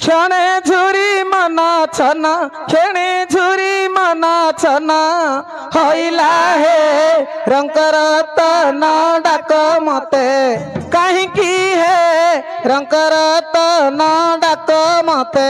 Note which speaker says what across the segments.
Speaker 1: क्षणे झुरी मना छना क्षणे झुरी मना छना होइला हे रंकर तन डाक मते कहीं की है रंकर तन डाक मते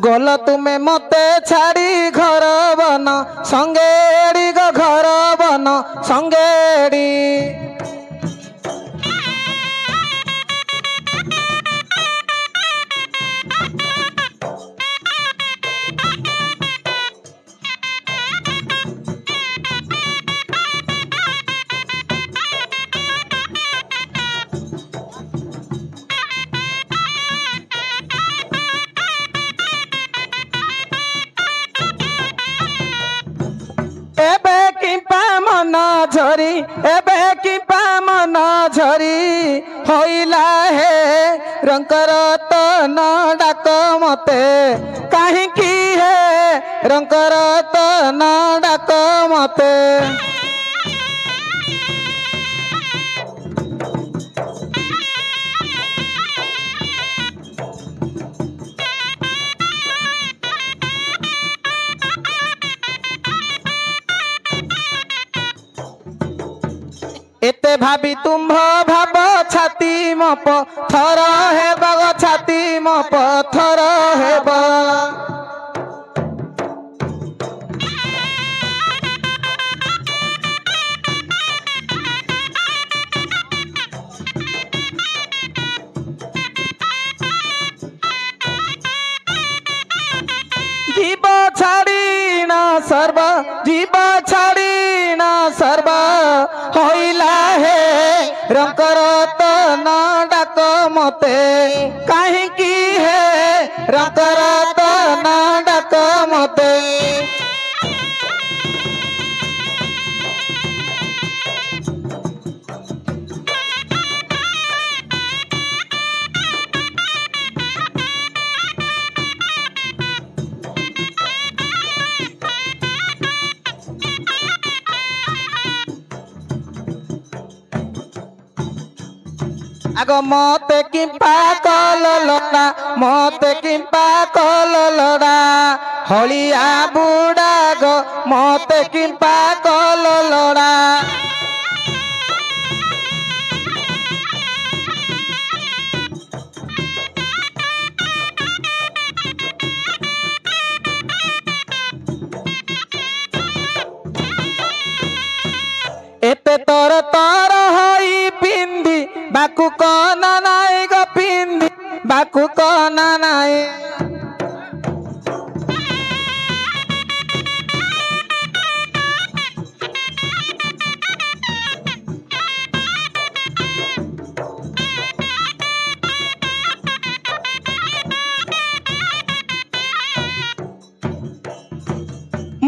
Speaker 1: गल तुमे मते छाड़ी घर बन संगेड़ी गो घर बन संगेड़ी झरी एबे की पामन झरी होइला हे रंकर तन डाक मते कहीं की है रंकर तन डाक मते एते भाभी तुम्भ भाव छाती म पत्थर हेब गो छाती म पत्थर हेब जीव छाड़ी ना सर्व जीव छाड़ी ना सर्व होइला हे रंकर तन डाक मते कहीं की है रंकर तन डाक मते आगो मते किंपा कल लड़ा मते किंपा कल लड़ा हलिया बुड़ा गो मते किंपा कल लड़ा एते तर तर हई पिंदी बाकु कना नाई गो पिंदी बाकु कना नाई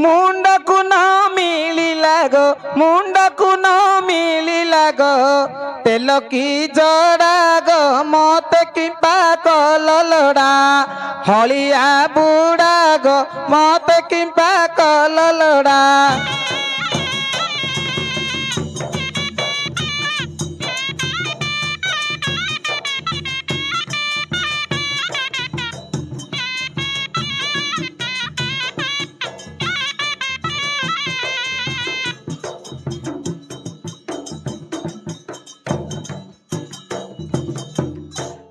Speaker 1: मुंडकु न मिलिला गो मुंडकु न मिलिला गो तेल की जड़ा गो मते किंपा कल लड़ा हलिया बुड़ा गो मते किंपा कल लड़ा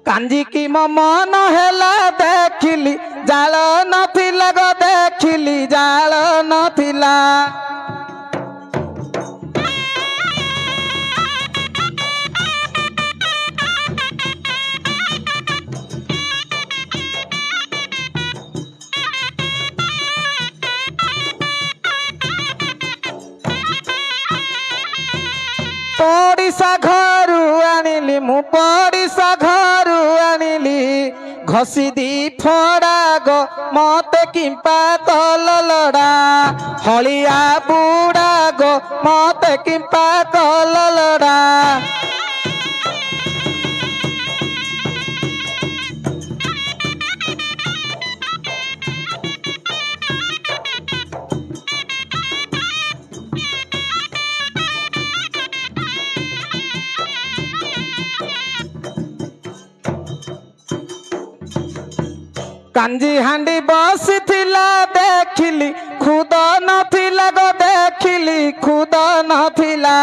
Speaker 1: कांजी की मो मन हेला देखिली जाल नथिला गो देखिली जाल नथिला पड़िसा घरू आनिली मु पड़िसा घरू आनिली घसी दी फड़ा गो मते किंपा कल लड़ा हलिया बुड़ा गो मते किंपा कल लड़ा कांजी हांडी बसिथिला देखिली खुद नथिला गो देखिली खुद नथिला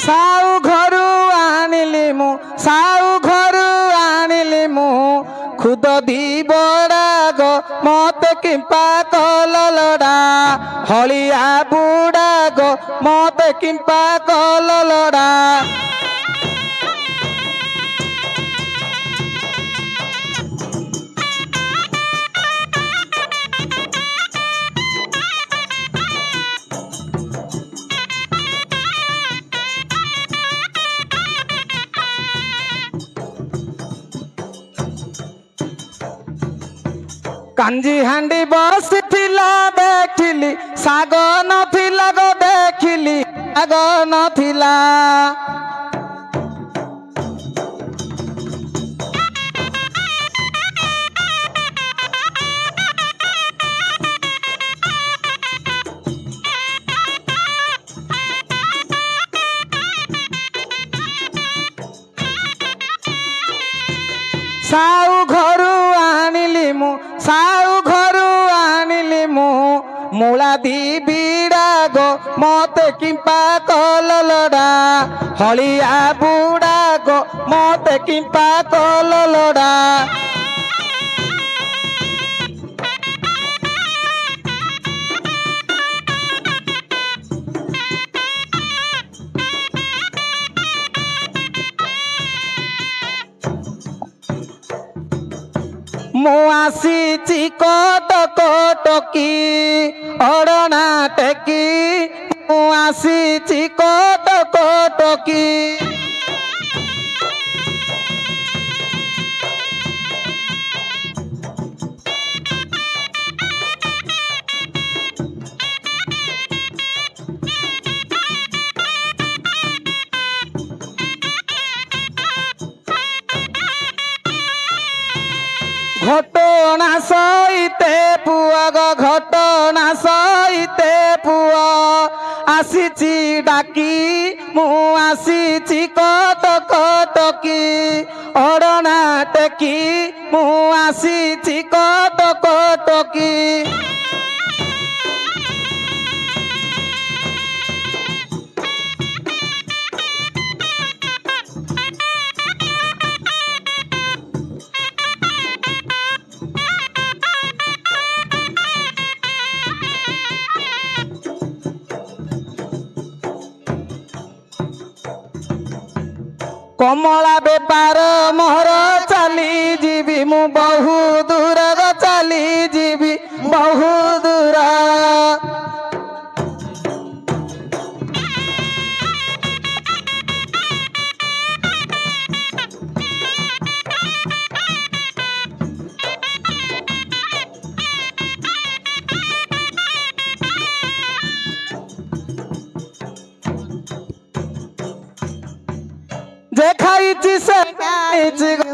Speaker 1: साउ घरू आनिली मु साउ घरू आनिली मु खुद दी बड़ा गो मते किंपा कललडा हलिया बुड़ा गो मते किंपा कललडा कांजी हांडी बसिथिला देखिली साग नथिला गो देखिली साग नथिला साउ घरू आनिली मु साउ घरू आनिली मु मूला दी बीड़ा गो मते किंपा कललडा हलिया बुड़ा गो मते किंपा कललडा मु आसीची कोट कोटकी अड़ना टेकी मु आसीची कोट कोटकी घटना सहिते पुआ गो घटना सहिते पुआ आसीची डाकी मु आसीची कट कटकी अड़ना टेकी मु आसीची कट कटकी कमला बेपार मोहर चली जीवी मु बहु दूर चली जीवी बहु दूर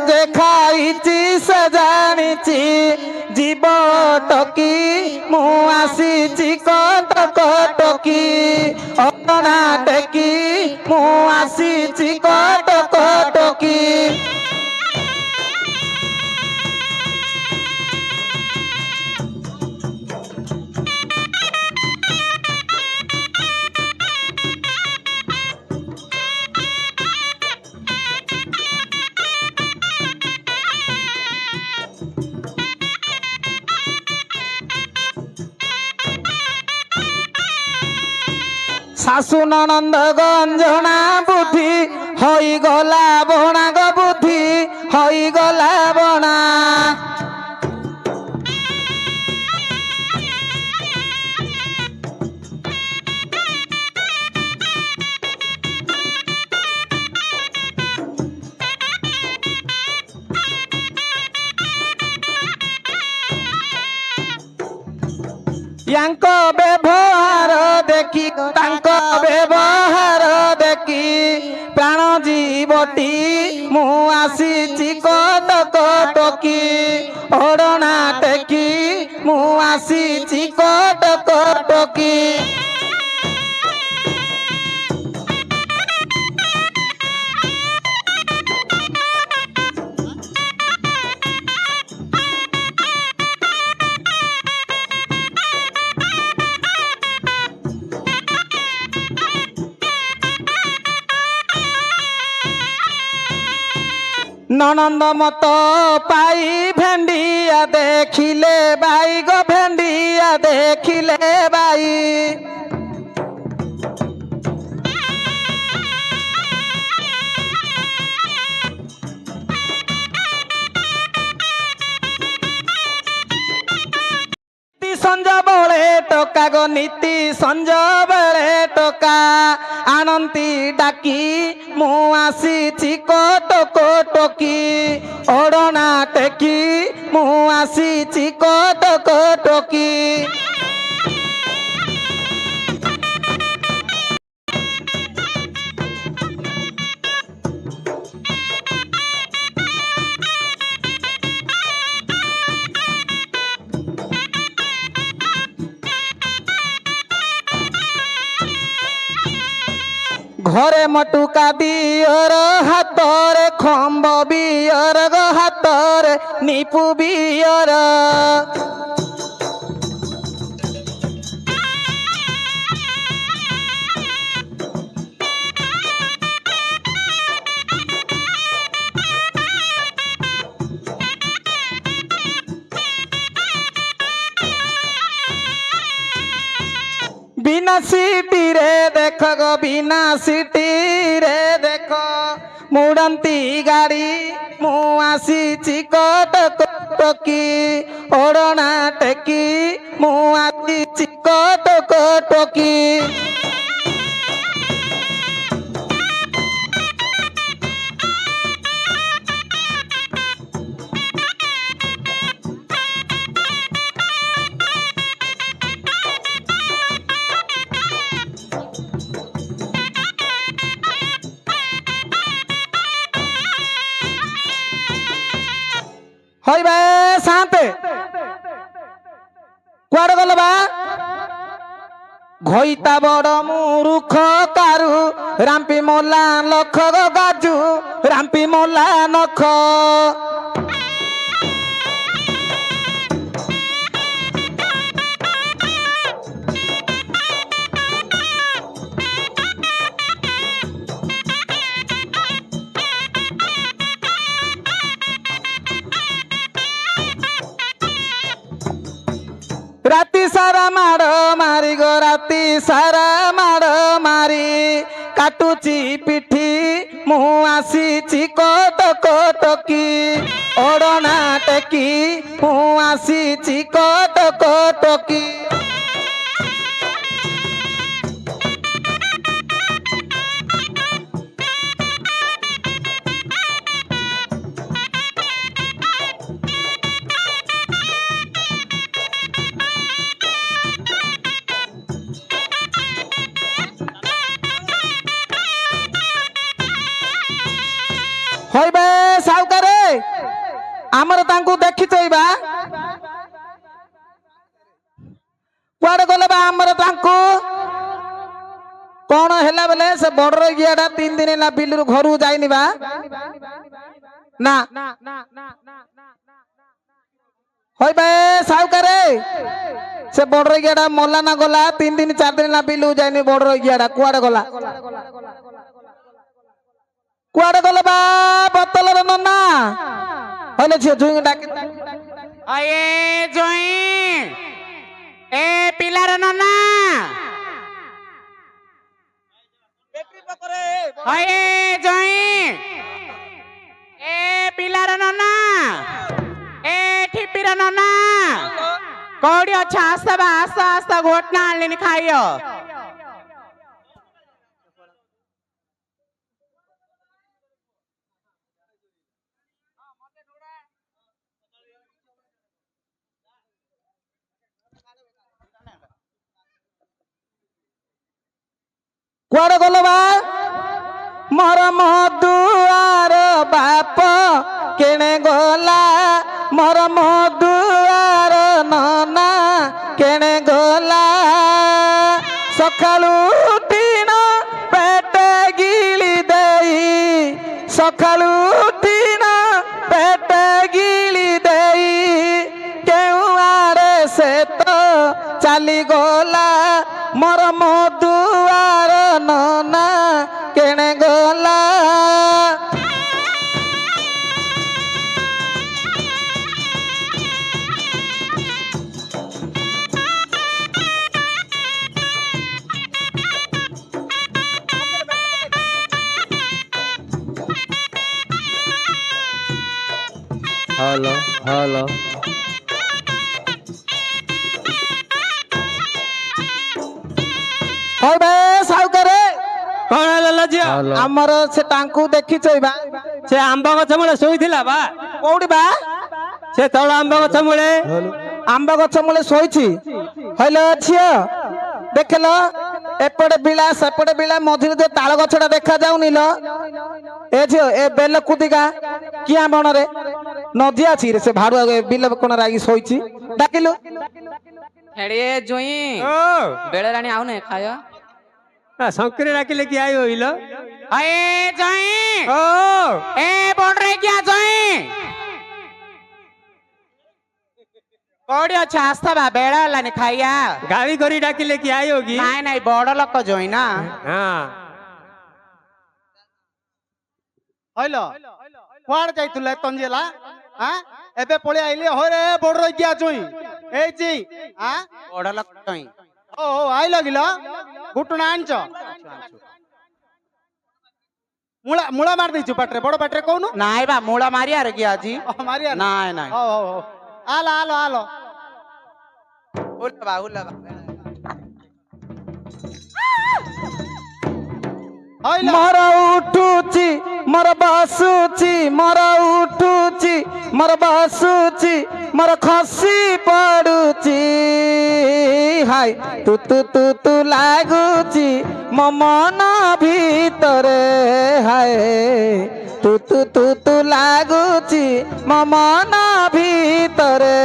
Speaker 1: देखाइची से जानिची जीव टकी मु आसीची कट कटकी अपना टेकी मु आसीची कट कटकी शाशु ननंद गंजना बुद्धि हई गला बणा ग बुद्धि हई गला बणा यांको व्यवहार देखी तांको व्यवहार देखी ଆସିଛି କଟକ ଟକି। ননন্দ মত পাই ভেন্ডিয়া দেখিলে বাই গো ভেন্ডিয়া দেখিলে বাই। সঞ্জ বଳେ টকা গো নীতি সঞ্জ ବେଳେ টকা আনন্তি ডাকি মু আসিছি কটক টকি। ওড়না টেকি মু আসিছি কটক টকি। ঘরে মটুকা বিয়র হাতরে খম্ব বিয়র গো হাতরে নিপু বিয়র। বিনা সিটি রে দেখ গো বিনা সিটি রে দেখ মুড়ন্তি গাড়ি মু আসিছি কটক টকি। ওড়না টেকি মু আসিছি কটক টকি। হইবে শান্তে কুয়াড়ে গল বা ঘইতা বড় মুরুখ কারু রাম্পি মোলা লক্ষ গো গাজু রাম্পি মোলা নখ। রাতি সারা মাড় মারি গো রাতি সারা মাড় মারি কাটুচি পিঠি মু আসিছি কটক টকি। ওড়না টেকি মু আসিছি কটক টকি। হইবে সাউকারে আমার তাঙ্কু দেখিছইবা কুয়াড়ে গলে বা আমার তাঙ্কু কোন হেলা বেলে সে বড় গিয়াটা 3 দিন না বিলুর ঘরু যাইনি বা না হইবে সাউকারে সে বড় গিয়াটা মলা না গলা 3 দিন 4 দিন না বিলু যাইনি বড় গিয়াটা কুয়াড়ে গলা কুয়াড়ে গলে বা বতলর ননা হইলে ঝিও জুই ডাকি
Speaker 2: আয়ে জুই এ পিলার ননা আয়ে জুই এ পিলার ননা এ ঠিপির ননা কোড়ি আচ্ছা আস্তা বা আস্তা আস্তা ঘটনা আনলিনি খাইও
Speaker 1: কুয়াড়ে গল বা মোর মধুয়ার বাপ কেনে গলা মোর মধুয়ার ননা ସକାଳୁ ଉଠିନ ପେଟ ଗିଳି ଦେଇ ସକାଳୁ ଉଠିନ ପେଟ ଗିଳି ଦେଇ କେଉଁ ଆଡ଼େ ସେ ତ ଚାଲିଗଲା ମୋର ମଧୁଆର ନନା କେଣେ ଗଲା।
Speaker 3: हेलो हेलो
Speaker 1: ହଉ ବେ ସାଉକାରେ
Speaker 3: कौन है झियो
Speaker 1: ଆମର ସେ ତାଙ୍କୁ ଦେଖିଛ ବା
Speaker 3: से आंब गछ मूले शोईथिला बा
Speaker 1: କୋଉଠି ବା
Speaker 3: से तळ आंब गछ मूले
Speaker 1: ଆମ୍ବ ଗଛ ମୂଳେ ଶୋଇଛି ହଇଲ ଝିଅ ଦେଖିଲ ଏପଟେ ବିଳା ସେପଟେ ବିଳା ମଝିରେ ଯୋଉ ତାଳ ଗଛଟା ଦେଖା ଯାଉନି ଲ ଏ ଝିଅ ଏ ବେଲ କୁଦିକା କିଆ ବଣରେ ନଦୀ ଅଛି ରେ ସେ ଭାଡୁଆ ବିଲ କୋଣରେ ଆଗି ଶୋଇଛି ଡାକିଲୁ
Speaker 2: ହେଡିଏ ଜୁଇ
Speaker 3: ओ
Speaker 2: ବେଳ ରାଣୀ ଆଉନେ ଖାୟ
Speaker 3: शंकर राखिले कि आयो हिलो
Speaker 2: ଏ ଜୁଇ
Speaker 3: ओ
Speaker 2: ଏ ବଡରେ କିଆ ଜୁଇ କୋଉଠି ଅଛ ଆସ୍ତା ବେଳ ହେଲାନି ଖାଇବା
Speaker 3: गाड़ी करी डाकिले कि आयो कि
Speaker 2: ନାଇଁ ନାଇଁ ବଡ ଲୋକ ଜୁଇ ନା
Speaker 3: हां
Speaker 4: হইল কুয়াড় যাইতুলে তঞ্জেলা হ্যাঁ এবে পড়ে আইলে হরে বড় রই গিয়া চুই এই জি হ্যাঁ
Speaker 2: ବଡ ଲୋକ ଜୁଇ
Speaker 4: ও ও আইল গিল গুটনা আনছ মুলা মুলা মার দিছু পাটরে বড় পাটরে কোনু
Speaker 2: ନାଇଁ ବା ମୂଳ ମାରିଆରେ କି ଆଜି
Speaker 4: ও মারিয়া না
Speaker 2: ନାଇଁ ନାଇଁ
Speaker 4: ও ও ও আলো আলো আলো
Speaker 2: ଉଲବା ଉଲବା
Speaker 4: হইল
Speaker 1: ମୋର ଉଠୁଛି ମୋର ବସୁଛି ମୋର ଉଠୁଛି ମୋର ବସୁଛି ମୋର ଖସି ପଡୁଛି ହାଇ ତୁ ତୁ ତୁ ତୁ ଲାଗୁଛି ମୋ ମନ ଭିତରେ ହାଏ ତୁ ତୁ ତୁ ତୁ ଲାଗୁଛି ମୋ ମନ ଭିତରେ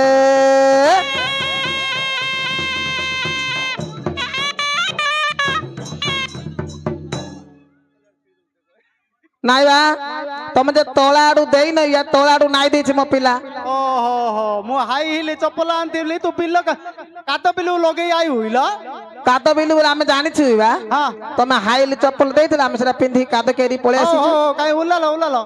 Speaker 1: ନାଇଁ ବା ତମେ ଯେ ତଳ ଆଡୁ ଦେଇନ ୟା ତଳ ଆଡୁ ନାଇଁ ଦେଇଛି ମୋ ପିଲା
Speaker 4: ও হো হো মু হাই হিল চপ্পল আনতিলি তু বিল কাত বিলু লগেই আই হইল
Speaker 1: କାଦ ବିଲୁ ବୋଲି ଆମେ ଜାଣିଛୁ ବା
Speaker 4: হ্যাঁ
Speaker 1: ତମେ ହାଇଲି ଚପଲ ଦେଇଥିଲ ଆମେ ସେଟା ପିନ୍ଧିକି କାଦ କେରି ପଳେଇ
Speaker 4: ও
Speaker 1: ଆସିଛୁ
Speaker 4: ও কাই উল্লালো উল্লালো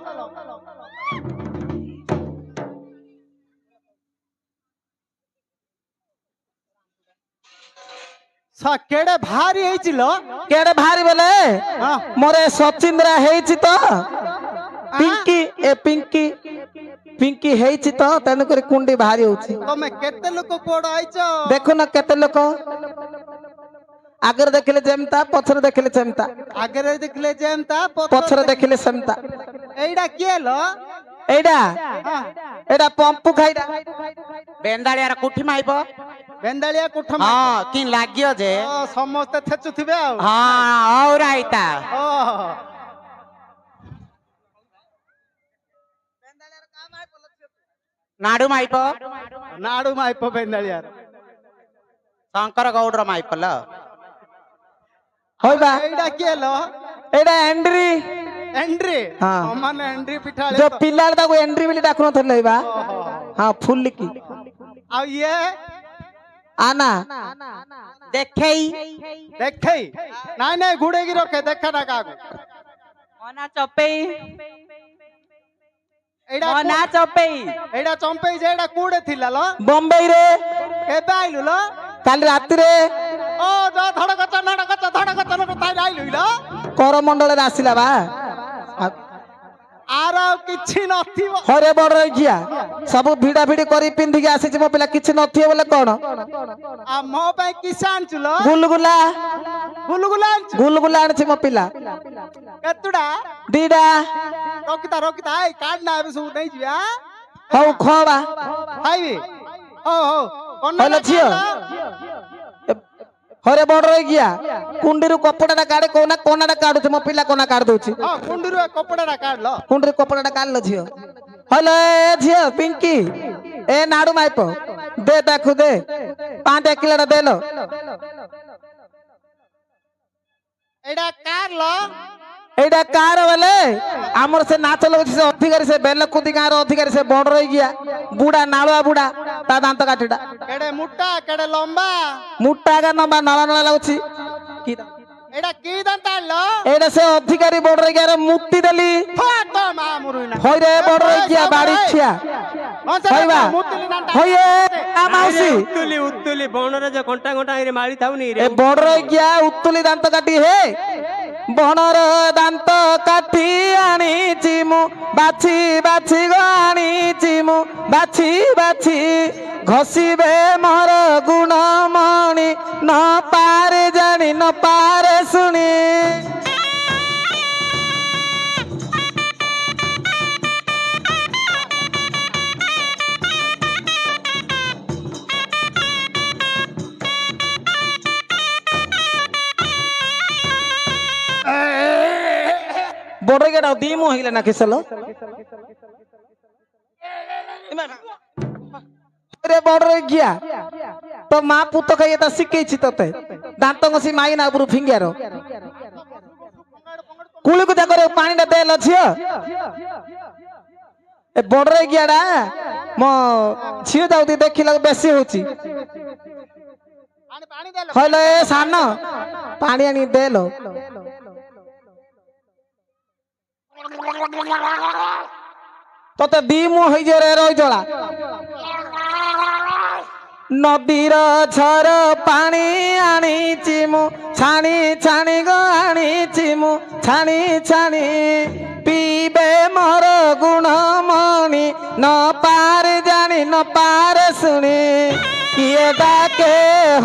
Speaker 4: কেড়ে ভারি হয়েছিল
Speaker 1: କେଡେ ବାହାରି ବେଲେ
Speaker 4: হ্যাঁ
Speaker 1: ମୋର ଏ ସଚିନ୍ଦ୍ରା ହେଇଛି ତ ପିଙ୍କି ଏ ପିଙ୍କି ପିଙ୍କି ହେଇଛି ତ ତେଣୁକରି କୁଣ୍ଡି ବାହାରି ହଉଛି
Speaker 4: ତମେ କେତେ ଲୋକ କୁଆଡେ ଆଇଛ
Speaker 1: ଦେଖୁନ କେତେ ଲୋକ ଆଗରେ ଦେଖିଲେ ଯେମତା ପଛରେ ଦେଖିଲେ ସେମତା
Speaker 4: ଆଗରେ ଦେଖିଲେ ଯେମତା
Speaker 1: ପଛରେ ଦେଖିଲେ ସେମତା
Speaker 4: ଏଇଟା କିଏ ଲ
Speaker 1: ଏଇଟା ଏଇଟା ପମ୍ପୁ ଖାଇଟା
Speaker 2: ବେନ୍ଦାଳିଆର କୁଠି ମାଇବ
Speaker 4: ବେନ୍ଦାଳିଆ କୁଠ
Speaker 2: ହଁ କି ଲାଗିବ ଯେ
Speaker 4: ସମସ୍ତେ ଥେଚୁଥିବେ ଆଉ
Speaker 2: ହଁ ହଉ ରାଇତା
Speaker 4: ଓହୋ
Speaker 2: ନାଡୁ ମାଇପ
Speaker 4: ନାଡୁ ମାଇପ ବେନ୍ଦାଳିଆର
Speaker 2: ଶଙ୍କର ଗୌଡର ମାଇପ ଲ
Speaker 1: ହଇବା
Speaker 4: ଏଇଟା କିଏ ଲ
Speaker 1: ଏଇଟା ଏଣ୍ଡ୍ରି
Speaker 4: ଏଣ୍ଡ୍ରି
Speaker 1: ହଁ।
Speaker 4: ମାନେ ଏଣ୍ଡ୍ରି ପିଠାଳି
Speaker 1: ଯୋଉ ପିଲା ତାକୁ ଏଣ୍ଡ୍ରି ବୋଲି ଡାକୁନଥିଲେ ବା ହଁ ଫୁଲିକି
Speaker 4: ଆଉ ଇଏ
Speaker 1: ଆନା
Speaker 2: ଦେଖେଇ
Speaker 4: ଦେଖେଇ ନାଇଁ ନାଇଁ ଘୁଡେଇକି ରଖେ ଦେଖେ ନା କାହାକୁ
Speaker 2: ମନା ଚପେଇ
Speaker 4: ଏଇଟା
Speaker 2: ମନା ଚପେଇ
Speaker 4: ଏଇଟା ଚମ୍ପେଇ ଯେ ଏଇଟା କୋଉଠି ଥିଲା ଲ
Speaker 1: ବମ୍ବେଇରେ
Speaker 4: କେବେ ଆଇଲୁ ଲ
Speaker 1: କାଲି ରାତିରେ
Speaker 4: ଓ ଯା ଧଡକଚ ଥାଇ ଆଇଲୁ ଲ
Speaker 1: କରମଣ୍ଡଳରେ ଆସିଲା ବା
Speaker 4: ଆର କିଛି ନଥିବ
Speaker 1: ହରେ ବଡ ଝିଆ ସବୁ ଭିଡା ଭିଡି କରି ପିନ୍ଧିକି ଆସିଛି ମୋ ପିଲା କିଛି ନଥିବ ବୋଲେ କଣ
Speaker 4: ଆଉ ମୋ ପାଇଁ କିସ ଆଣିଛୁ ଲ
Speaker 1: ଗୁଲଗୁଲା
Speaker 4: ଗୁଲଗୁଲା ଆଣିଛୁ
Speaker 1: ଗୁଲଗୁଲା ଆଣିଛି ମୋ ପିଲା
Speaker 4: କେତୁଟା
Speaker 1: ଦିଟା
Speaker 4: ରଖିତା ଏଇ କାର୍ଡ ନା ଏବେ ସବୁ ନେଇଯିବି ଆଁ
Speaker 1: ହଉ ଖବା
Speaker 4: ଖାଇବି ହଉ ହଉ
Speaker 1: ହଇଲ ଝିଅ ହରେ ବଡ ରହିଆ କୁଣ୍ଡିରୁ କପଡାଟା କାଢେ କୋନା କୋନାଟା କାଢୁଛି ମୋ ପିଲା କୋନା କାଢି ଦଉଛି
Speaker 4: ହଁ କୁଣ୍ଡିରୁ କପଡାଟା କାଢଲ
Speaker 1: କୁଣ୍ଡିରୁ କପଡାଟା କାଢିଲ ଝିଅ ହଇଲ ଏ ଝିଅ ପିଙ୍କି ଏ ନାଡୁ ମାଇପ ଦେ ତାକୁ ଦେ 5 କିଲୋଟା ଦେଲ
Speaker 4: ଏଇଟା କାର ଲ
Speaker 1: এইটা কার বলে আমার সে নাচ লগাইছে সে অধিকারী সে বেলকুদি গাঁর অধিকারী সে বড় রই গিয়া বুড়া নাড়ুয়া বুড়া তা দান্ত কাটিটা
Speaker 4: কেডে মুটা কেডে লম্বা
Speaker 1: মুটা আগা নবা নলা নলা লাগুছি কি
Speaker 4: ଏଇଟା କି ଦାନ୍ତ ଆଣିଲ
Speaker 1: এইটা সে অধিকারী বড় রই গিয়া মুক্তি দেলি
Speaker 4: ତ ମା ମୁରୁଇନା
Speaker 1: হইরে বড় রই গিয়া বাড়ি ছিয়া হইবা হইয়ে মাউসি
Speaker 3: উত্তুলি উত্তুলি বଣରେ ଯୋଉ କଣ୍ଟା କଣ୍ଟା ଏରେ ମାରି ଥାଉନି
Speaker 1: এ বড় রই গিয়া উত্তুলি দান্ত কাটি হে বণর দান্ত কাটি আনিছি মু বাছি বাছি গো আনিছি মু বাছি বাছি ঘষিবে মোর গুণমণি ন পারে জানি ন পারে শুনি বড় গেটা দিমু হইলে না কিসলো রে বড় গিয়া তো মা পুত খাই এটা শিখেছি তোতে দাঁত ঘষি মাই না উপরু ফিঙ্গার কুলি কুদা করে পানিটা দেল ঝিও এ বড় গিয়াটা মো ঝিও যাউতি দেখিলা বেশি হଉଛି হইলো এ সান পানি আনি দেলো তোতে দিমু হইছে রে রই জলা নদীর ঝর পানি আনিছি মু ছানি ছানি গো আনিছি মু ছানি ছানি পিবে মোর গুণমণি ন পারে জানি ন পারে শুনি কিয়ে ডাকে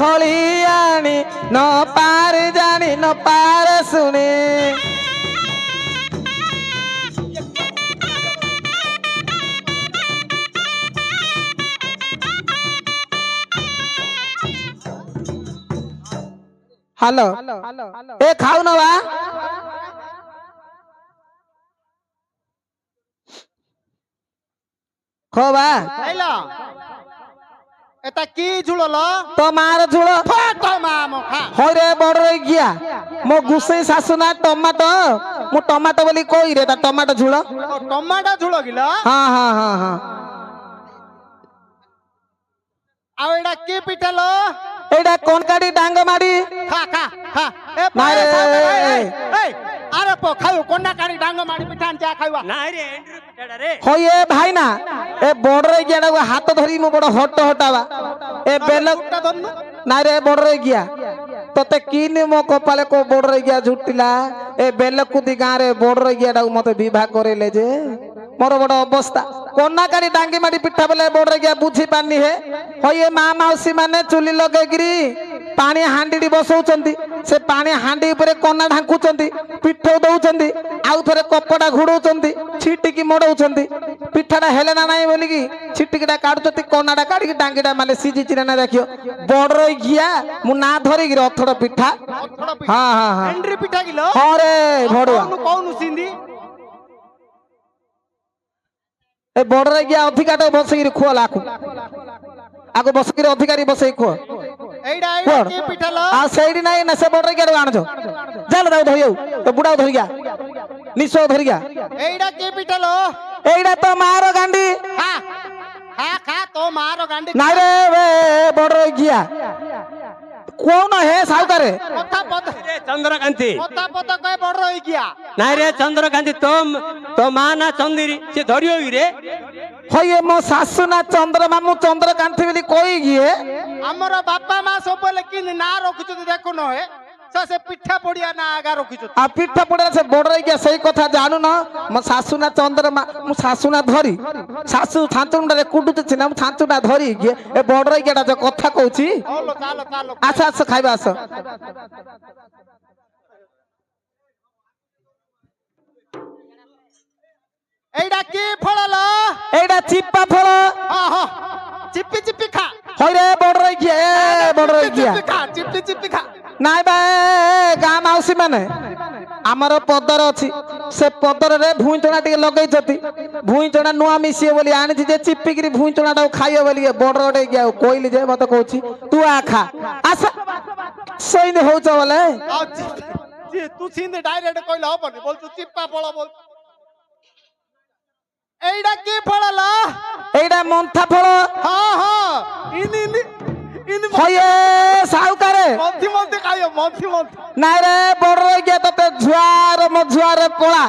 Speaker 1: হলি আনি ন পারে জানি ন পারে শুনি হ্যালো এ খাও না বা খবা
Speaker 4: ଖାଇଲ ଏଟା କି ଝୁଳ ଲ
Speaker 1: তো মার ঝুল
Speaker 4: ତ ମା ମୋ ଖା
Speaker 1: হইরে বড় রই গিয়া মো গুসেই শাশু না টমাটো মু টমাটো বলি কই রে তা টমাটো ঝুল
Speaker 4: ଟମାଟୋ ଝୁଳ କିଲ
Speaker 1: হ্যাঁ হ্যাঁ হ্যাঁ হ্যাঁ
Speaker 4: ଆଉ ଏଇଟା କି ପିଠା ଲ
Speaker 1: এইটা কোন কাটি ডাঙ্গ মারি
Speaker 4: ଖା ଖା ଖା ଏ
Speaker 1: ନାଇରେ,
Speaker 4: ଆରେ ପୋ ଖାଉ କୋନା କାଣି ଡାଙ୍ଗ ମାଡି ପିଠା ଆଣି ଯା ଖାଇବା
Speaker 3: ନାଇରେ ଏଣ୍ଡ୍ରୁ ପିଠାଟା ରେ
Speaker 1: হইয়ে ভাই না এ বড় রই গিয়া হাত ধরি মু বড় হট হটাবা এ বেল
Speaker 4: କୁଟା ଧରିନୁ
Speaker 1: নাই রে বড় রই গিয়া তোতে কিনি মো কপালে কো বড় রই গিয়া ঝুটিলা এ বেলকুদি গাঁ রে বড় রই গিয়া মতে বিবাহ করেলে যে মোর বড় অবস্থা কোনা কারি ডাঙ্গি মারি পিঠা বলে বড় রই গিয়া বুঝি পানি হে হইয়ে মা মাউসী মানে চুলি লগাইকিরি পানি হান্ডি বসাউଛନ୍ତି ସେ ପାଣି ହାଣ୍ଡି ଉପରେ କନା ଢାଙ୍କୁଛନ୍ତି ପିଠ ଦଉଛନ୍ତି ଆଉ ଥରେ କପଡା ଘୋଡଉଛନ୍ତି ଛିଟିକି ମୋଡଉଛନ୍ତି ପିଠାଟା ହେଲେ ନା ନାହିଁ ବୋଲିକି ଛିଟିକିଟା କାଢୁଛନ୍ତି କନାଟା କାଢିକି ଡାଙ୍ଗିଟା ମାନେ ସିଝିଛି ନା ଦେଖିବ ବଡ ରଇ ଗିଆ ମୁଁ ନା ଧରିକିରି ଅଥଡ ପିଠା ହଁ ହଁ ହଁ
Speaker 4: ଏଣ୍ଡ୍ରି ପିଠା କିଲ
Speaker 1: ହଁ ରେ ଭଡୁଆ
Speaker 4: କହୁନୁ ସିନ୍ଧି
Speaker 1: ଏ ବଡ ରଇ ଗିଆ ଅଧିକାଟା ବସେଇକିରି ଖୁଅ ଲାଖୁ ଆଗ ବସେଇକିରି ଅଧିକାରୀ ବସେଇ ଖୁଅ
Speaker 4: ଏଇଟା ଏଇଟା କି ପିଠା ଲ
Speaker 1: ଆଉ ସେଇଠି ନାହିଁ ନା ସେ ବଡ ରଇ ଗିଆକୁ ଆଣଛ ଚାଲ ତାକୁ ଧରି ଆଉ ଏ ବୁଢାକୁ ଧରିଗା ନିଶ୍ଚୟ ଧରିଗା
Speaker 4: ଏଇଟା କି ପିଠା ଲ
Speaker 1: এইটা তো মার গান্ডি
Speaker 4: ଖା ଖା ଖା ତୋ ମାର ଗାଣ୍ଡି
Speaker 1: নাই রে বড় রই গিয়া কোন হে সাউকারে
Speaker 4: କଥା ପଦ
Speaker 3: ରେ ଚନ୍ଦ୍ରକାନ୍ତି
Speaker 4: କଥା ପଦ କହେ ବଡ ରହି ଗିଆ
Speaker 3: ନାଇରେ ଚନ୍ଦ୍ରକାନ୍ତି ତୋ ମା ନା ଚନ୍ଦିରୀ ସେ ଧରିବ କି ରେ
Speaker 1: হইয়ে মো শাশু না চন্দ্রমা মু চন্দ্রকান্তি বলি কই গিয়ে
Speaker 4: ଆମର ବାପା ମା ସବୁବେଳେ କି ନାଁ ରଖୁଛନ୍ତି ଦେଖୁନ ହେ ସେ ପିଠା ପଡିଆ ନା ଆଗା ରଖୁଛନ୍ତି
Speaker 1: আর পিঠা পড়ে সে বড় রই গিয়া সেই কথা জানু না মো শাশু না চন্দ্রমা মু শাশু না ধরি শাশু ছাঁচুটারে কুটুছি না মু ছাঁচুটা ধরি গিয়ে এ বড় রই গিয়াটা যে কথা কହୁছি
Speaker 4: ହଉ ଚାଲ ଚାଲ
Speaker 1: আস আস খাইবা আস
Speaker 4: ଏଇଟା କି ଫଳ ଲ
Speaker 1: এইটা চিপা ফল
Speaker 4: ହଁ ହଁ ଚିପି ଚିପି ଖା
Speaker 1: হইরে বড় রই গিয়া এ বড় রই গিয়া
Speaker 4: ଚିପି ଖା ଚିପି ଚିପି ଖା
Speaker 1: নাই ବା ଗାଁ ମାଉସୀ ମାନେ ଆମର ପଦର ଅଛି ସେ ପଦରରେ ଭୁଇଁ ଚଣା ଟିକେ ଲଗେଇଛନ୍ତି ଭୁଇଁ ଚଣା ନୂଆ ମିଶିବ ବୋଲି ଆଣିଛି ଯେ ଚିପିକିରି ଭୁଇଁ ଚଣାଟାକୁ ଖାଇବ ବୋଲି ବଡ ଗୋଟେ ଆଉ କହିଲି ଯେ ମତେ କହୁଛି ତୁ ଆ ଖା ଆସ ସେଇନି ହଉଛ ବୋଲେ
Speaker 4: ଆଉ तू सीधे डायरेक्ट कहले हबनी बोल तू चिप्पा फल बोल एइडा की फल ला
Speaker 1: এইটা মন্থা ফল
Speaker 4: हां हां इन इन इन
Speaker 1: হয়ে সাউকারে
Speaker 4: মন্থি মন্থি খাইও মন্থি মন্থি
Speaker 1: নাই রে বড় রই গিয়া তোতে ঝুয়ার মঝুয়ারে পড়া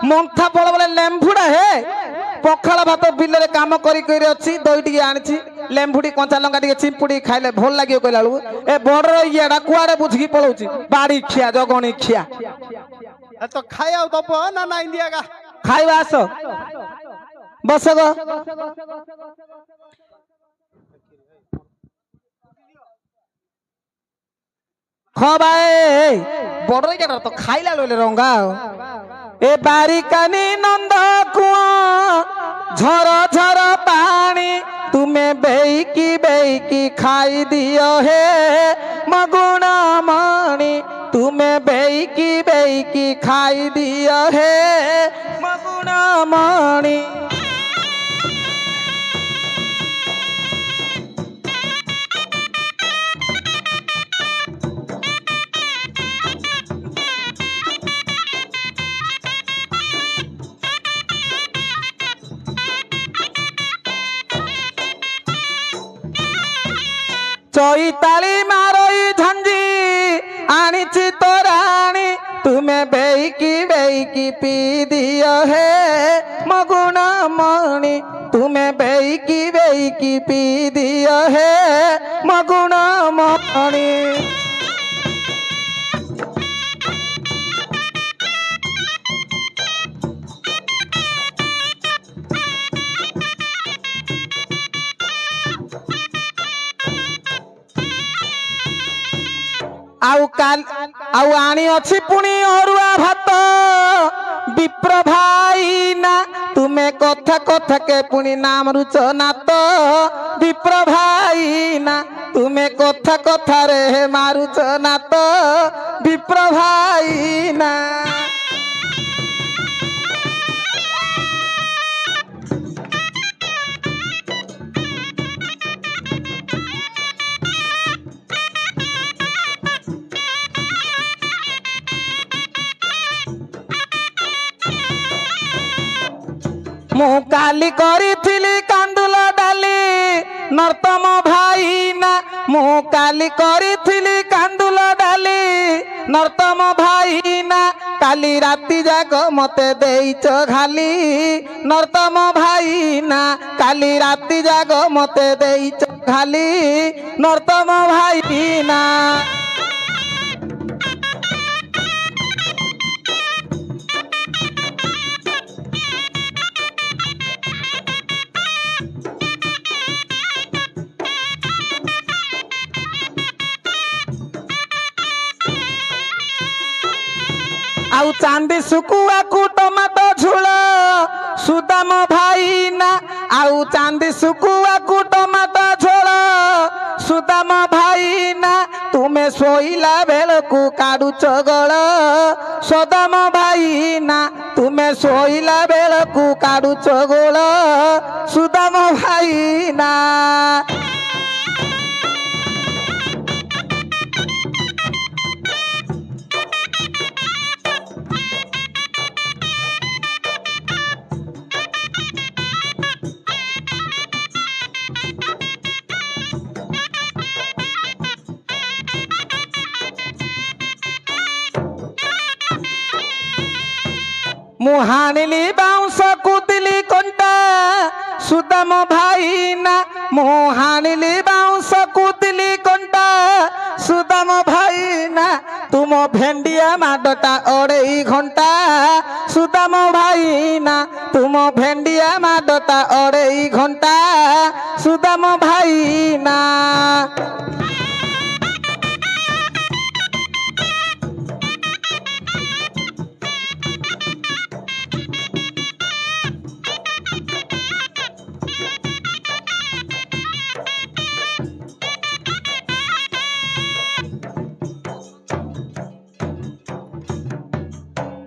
Speaker 1: মন্থা ফল বলে লেম্বুড়া হে পখাଳ ভাত বিলরে কাম করি করি ଅଛି দই ଟିକେ আনিছি লেম্বুড়ি কঞ্চা লঙ্কা ଟିକେ চিম্পুড়ি খাইলে ভাল লাগিও কইলা বেলু এ বড় রই গিয়াটা কুଆଡେ বুঝকি পଳଉଛି বাড়ি খিয়া জগণী খিয়া
Speaker 4: तो खाया दब ना ना इंडिया का
Speaker 1: ଖାଇବା ଆସ ବସ ଗ খবাই বড় রইগিয়াটা তো খাইলা লইলে রঙ্গা এ বারিকানি নন্দ কুয়া ঝর ঝর পানি তুমি বেইকি খাই দিও হে মগুণ মণি তুমি বেইকি খাই দিও হে মগুণ মণি চৈতালি মারই ঝঞ্জি আনিছি তোরানি তুমি বেইকি পি দিও হে মগুণ মণি তুমি বেইকি পি দিও হে মগুণ মণি ଆଉ ଆଣି ଅଛି ପୁଣି ଅରୁଆ ଭାତ ବିପ୍ର ଭାଇନା ତୁମେ କଥା କଥାକେ ପୁଣି ନାମରୁଚ ନାତ ବିପ୍ର ଭାଇନା ତୁମେ କଥା କଥାରେ ମାରୁଚ ନାତ ବିପ୍ର ଭାଇନା ମୁଁ କାଲି କରିଥିଲି କାନ୍ଦୁଲ ଡାଲି ନର୍ତ୍ତମ ଭାଇନା ମୁଁ କାଲି କରିଥିଲି କାନ୍ଦୁଲ ଡାଲି ନର୍ତ୍ତମ ଭାଇନା କାଲି ରାତି ଯାକ ମତେ ଦେଇଛ ଘାଲି ନର୍ତ୍ତମ ଭାଇନା କାଲି ରାତି ଯାକ ମତେ ଦେଇଛ ଘାଲି ନର୍ତ୍ତମ ଭାଇନା ଆଉ ଚାନ୍ଦି ଶୁଖୁଆକୁ ଟମାଟୋ ଝୋଳ ସୁଦାମ ଭାଇନା ଆଉ ଚାନ୍ଦି ଶୁଖୁଆକୁ ଟମାଟୋ ଝୋଳ ସୁଦାମ ଭାଇନା ତୁମେ ଶୋଇଲା ବେଳକୁ କାଢୁଛ ଗଳ ସଦାମ ଭାଇନା ତୁମେ ଶୋଇଲା ବେଳକୁ କାଢୁଛ ଗୋଳ ସୁଦାମ ଭାଇନା ମୁଁ ହାଣିଲି ବାଉଁଶ କୁଦିଲି କଣ୍ଟା ସୁଦାମ ଭାଇନା ମୁଁ ହାଣିଲି ବାଉଁଶ କୁଦିଲି କଣ୍ଟା ସୁଦାମ ଭାଇନା ତୁମ ଭେଣ୍ଡିଆ ମାଡ଼ଟା ଅଢ଼େଇ ଘଣ୍ଟା ସୁଦାମ ଭାଇନା ତୁମ ଭେଣ୍ଡିଆ ମାଡ଼ଟା ଅଢ଼େଇ ଘଣ୍ଟା ସୁଦାମ ଭାଇନା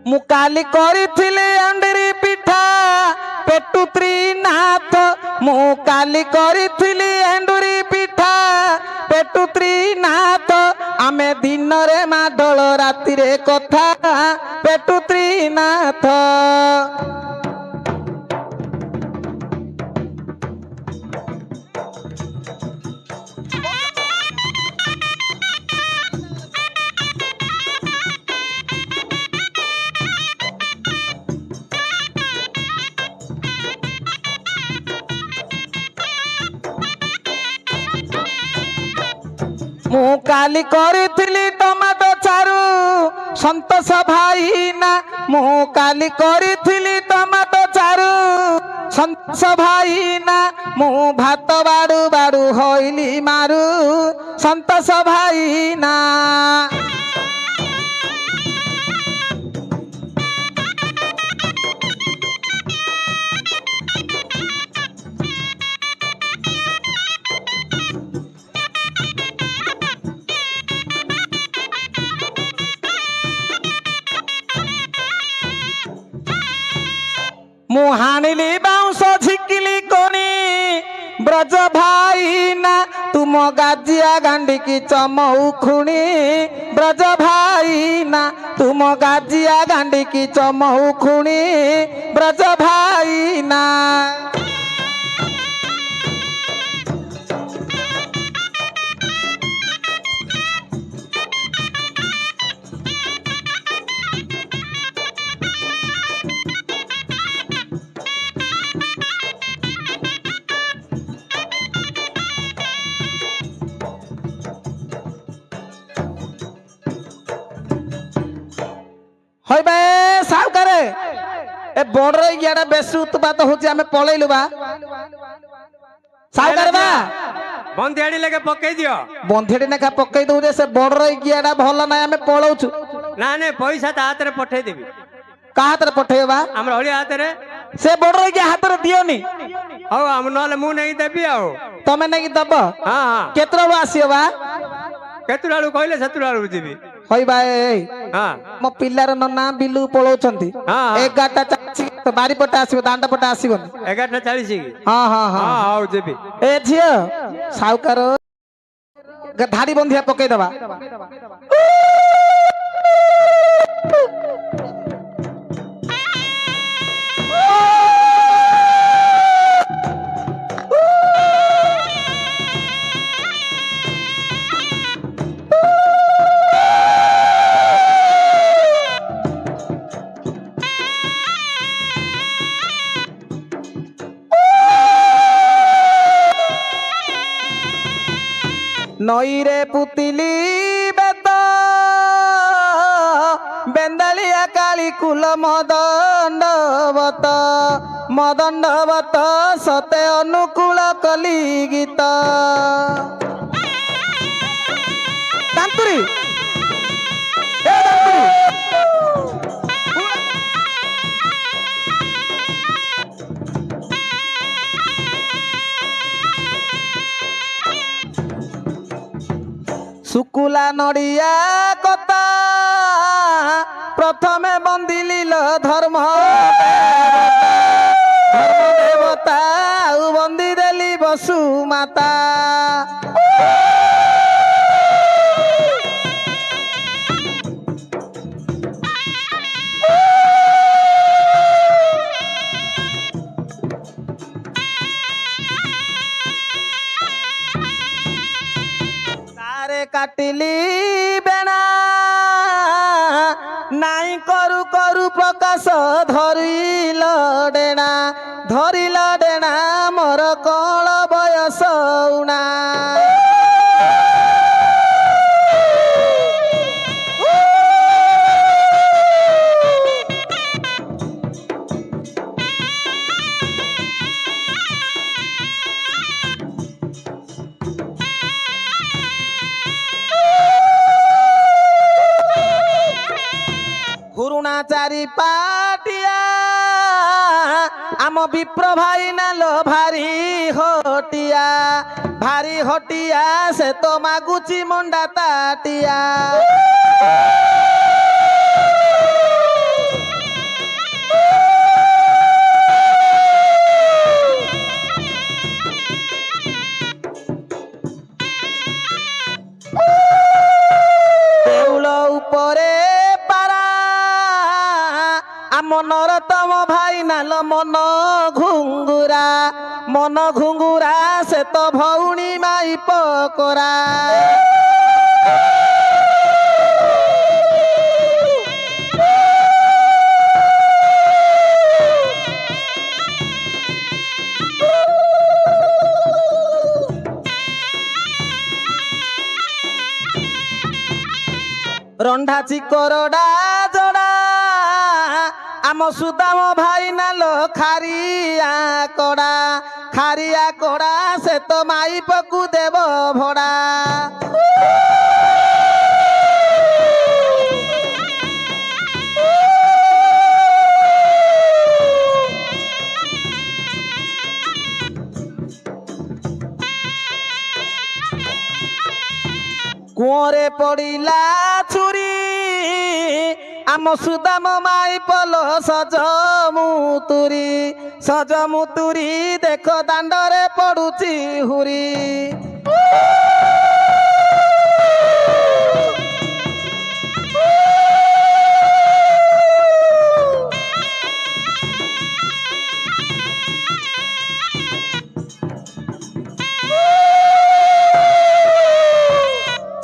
Speaker 1: ମୁଁ କାଲି କରିଥିଲି ଅଣ୍ଡିରି ପିଠା ପେଟୁ ତ୍ରିନାଥ ମୁଁ କାଲି କରିଥିଲି ଏଣ୍ଡୁରି ପିଠା পেটু ত্রিনাথ ଆମେ ଦିନରେ ମାଡଳ ରାତିରେ କଥା পেটু ত্রিনাথ ମୁଁ କାଲି କରିଥିଲି ଟମାଟୋ ଚାରୁ ସନ୍ତୋଷ ଭାଇନା ମୁଁ କାଲି କରିଥିଲି ଟମାଟୋ ଚାରୁ ସନ୍ତୋଷ ଭାଇନା ମୁଁ ଭାତ ବାଡୁ ବାଡୁ ହଇଲି ମାରୁ ସନ୍ତୋଷ ଭାଇନା ମୁଁ ହାଣିଲି ବାଉଁଶ ଝିକିଲି କୋନି ବ୍ରଜ ଭାଇନା ତୁମ ଗାଜିଆ ଗାଣ୍ଡିକି ଚମଉ ଖୁଣି ବ୍ରଜ ଭାଇନା ତୁମ ଗାଜିଆ ଗାଣ୍ଡିକି ଚମଉ ଖୁଣି ବ୍ରଜ ଭାଇନା হইবে সাউকারে এ বড় ইয়াটা বেশি উৎপাত হচ্ছে আমি পলাইলু বা সাউকারে বা
Speaker 3: ବନ୍ଧିଆଡି ଲେଖେ ପକେଇ ଦିଅ
Speaker 1: ବନ୍ଧେଟି ନେଖା ପକେଇ ଦଉ ଯେ ସେ ବଡ ଇଆଟା ଭଲ ନାହିଁ ଆମେ ପଳଉଛୁ
Speaker 3: ନା ନାଇଁ ପଇସା ତା ହାତରେ ପଠେଇଦେବି
Speaker 1: କାହା ହାତରେ ପଠେଇବ ବା
Speaker 3: ଆମର ହଳିଆ ହାତରେ
Speaker 1: ସେ ବଡ ଇଆ ହାତରେ ଦିଅନି
Speaker 3: ହଉ ଆମ ନହେଲେ ମୁଁ ନେଇକି ଦେବି ଆଉ
Speaker 1: ତମେ ନେଇକି ଦବ
Speaker 3: ହଁ ହଁ
Speaker 1: କେତେବେଳୁ ଆସିବ ବା
Speaker 3: କେତେଟା ବେଳକୁ କହିଲେ ସେତେଟା ବେଳକୁ ଯିବି
Speaker 1: ହଇବା ଏଇ
Speaker 3: ହଁ
Speaker 1: ମୋ ପିଲାର ନନା ବିଲୁ ପଳଉଛନ୍ତି
Speaker 3: ହଁ।
Speaker 1: 11ଟା ବାରିପଟେ ଆସିବ ଦାଣ୍ଡ ପଟେ ଆସିବନି
Speaker 3: 11:40 କି
Speaker 1: ହଁ ହଁ ହଁ
Speaker 3: ହଁ ହଉ ଯିବି
Speaker 1: ଏ ଝିଅ ସାଉକାର ଧାଡି ବନ୍ଧିଆ ପକେଇଦବା নইরে পুতিলি বেত বেন্দালিয়া কালী কুল মদণ্ডবত মদণ্ডবত সতে অনুকূল কলি গীত দান্তুরি এ দান্তুরি শুকুলা নড়িয়া কথা প্রথমে বন্দিলিল ধর্ম দেবতা আউ বন্দি দেলি বসু মাতা কাটিলি বেণা নাই করু করু প্রকাশ ধরিল ডেণা মোর কল বয়স উଣା ঘুরুণা চারি পাটিয়া আম বিপ্র ভাই নালো ভারি হটিয়া সে তো মাগুচি মন্ডা তাটিয়া মনর তম ভাই নাল মন ঘুঙ্গুরা সে তো ভৌণী মাই পকরা রন্ধা চিকরডা জড়া আম সুদাম ভাই নাল খারিয়া কড়া সে তো মাইপকু দেব ভড়া কুঁরে পড়িলা ছুরি আম সুদাম মাই পল সজমুতুরি দেখ দাণ্ডরে পড়ুছি হুরি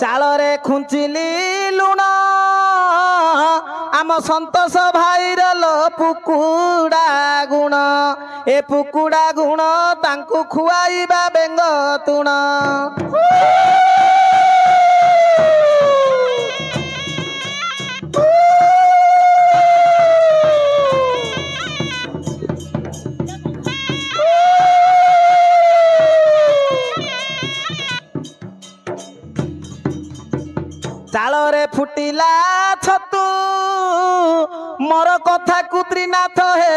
Speaker 1: চালরে খুঞ্চিলি লুণ আম সন্তোষ ভাইর লো পুকুড়া গুণ এ পুকুড়া গুণ তাঙ্কু খুয়াইবা বেঙ্গ তুণ চালরে ফুটিলা ছতু মোর কথা কুত্রিনাথ হে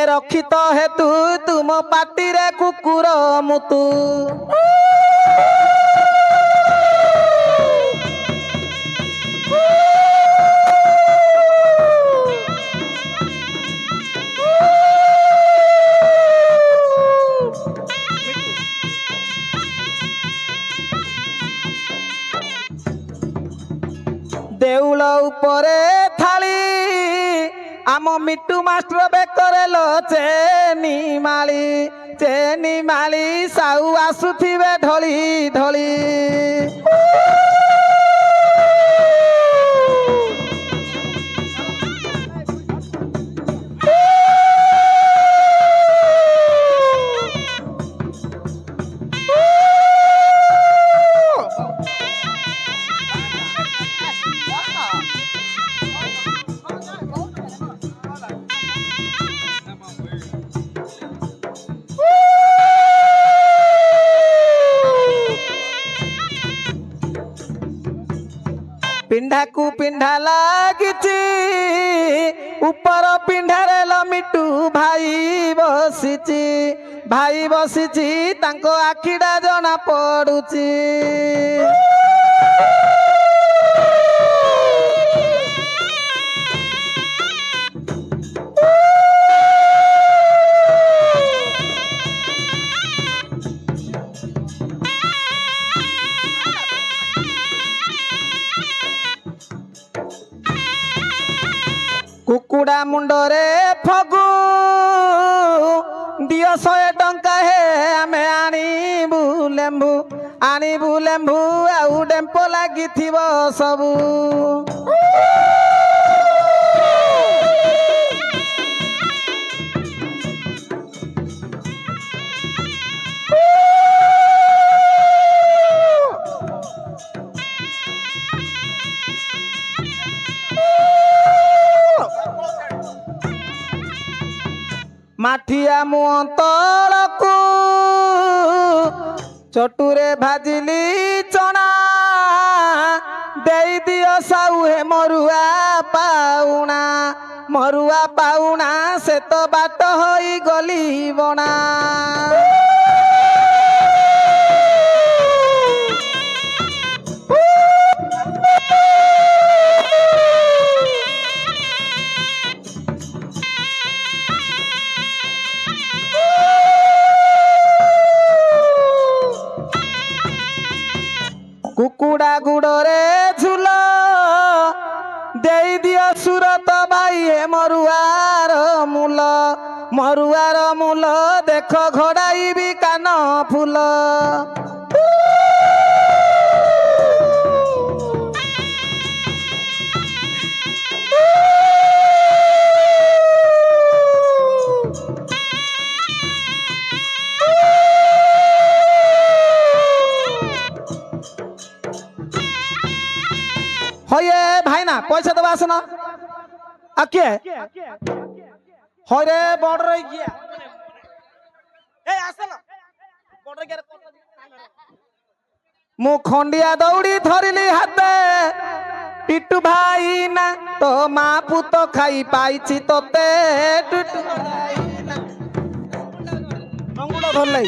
Speaker 1: রক্ষিত হেতু তুম পাটিরে কুকুর মুতু দেউল উপরে থালি আম মিটু মাস্টর বেকরে লো চেনি মালি সাউ আসুথিবে ঢলি ঢলি পিন্ধাকু পিন্ধা লাগিছি উপর পিন্ধারে লমিটু ভাই বসিছি তাঙ্ক আখিটা জনা পড়ুছি কুকুড়া মুন্ডরে ফগু দিও 100 টঙ্কা হে আমি আনিবু লেম্বু আউ ডেম্পো লাগিথিব সবু মাঠিয়া মুহ তলকু চটুরে ভাজিলি চଣା দেই দিও সাউ হে মরুয়া পাউনা সে তো বাট হই গলি বনা কুকুড়া গুড়রে ঝুল দেই দিও সুরত ভাই হে মরুয়ার মূল দেখ ঘোড়াইবি কান ফুল। হয়ে ভাই না পয়সা দেবা আসো না আর কে হরে বড় রই গিয়া এই আসো না বড় গিয়া মু খন্ডিয়া দৌড়ি ধরিলি হাতে টিটু ভাই না তো মা পুত খাই পাইছি তোতে টুটু ভাই না। রঙ্গুটা ধরলাই